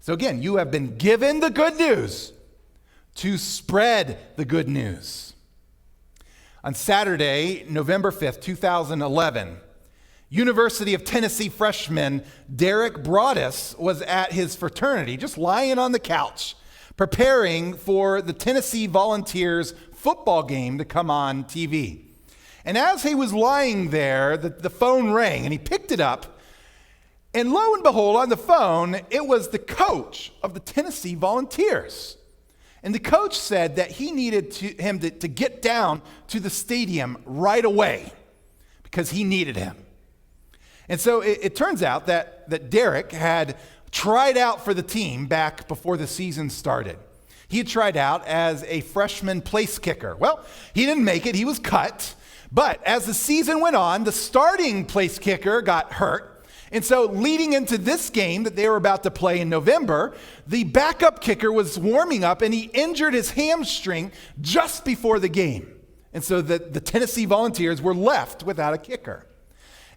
So again, you have been given the good news to spread the good news. On Saturday, November 5th, 2011, University of Tennessee freshman Derek Broadus was at his fraternity, just lying on the couch, preparing for the Tennessee Volunteers football game to come on TV. And as he was lying there, the phone rang, and he picked it up. And lo and behold, on the phone, it was the coach of the Tennessee Volunteers. And the coach said that he needed him to get down to the stadium right away because he needed him. And so it turns out that Derek had tried out for the team back before the season started. He had tried out as a freshman place kicker. Well, he didn't make it. He was cut. But as the season went on, the starting place kicker got hurt. And so leading into this game that they were about to play in November, the backup kicker was warming up and he injured his hamstring just before the game. And so the Tennessee Volunteers were left without a kicker.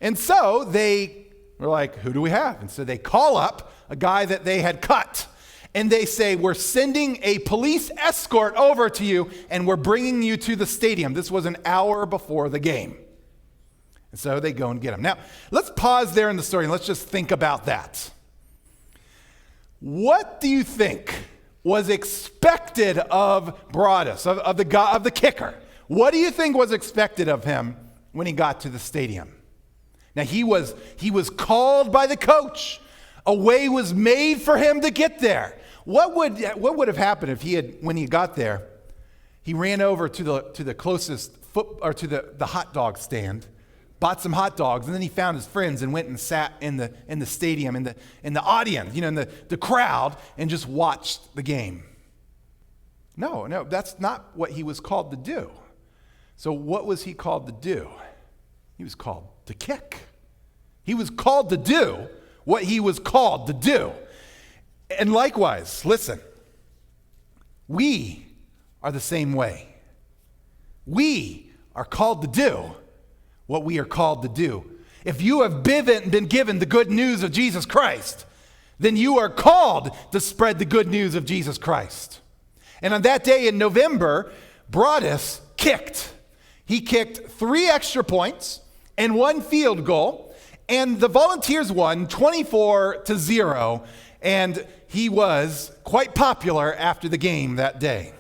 And so they were like, who do we have? And so they call up a guy that they had cut. And they say, we're sending a police escort over to you, and we're bringing you to the stadium. This was an hour before the game. And so they go and get him. Now, let's pause there in the story, and let's just think about that. What do you think was expected of Broadus, of the kicker? What do you think was expected of him when he got to the stadium? Now, he was called by the coach. A way was made for him to get there. What would have happened if when he got there, he ran over to the closest to the hot dog stand, bought some hot dogs, and then he found his friends and went and sat in the stadium in the audience, in the crowd, and just watched the game? No, that's not what he was called to do. So what was he called to do? He was called to kick. He was called to do what he was called to do. And likewise, listen, we are the same way. We are called to do what we are called to do. If you have been given the good news of Jesus Christ, then you are called to spread the good news of Jesus Christ. And on that day in November, Broadus kicked. He kicked 3 extra points and 1 field goal. And the Volunteers won 24-0, and he was quite popular after the game that day.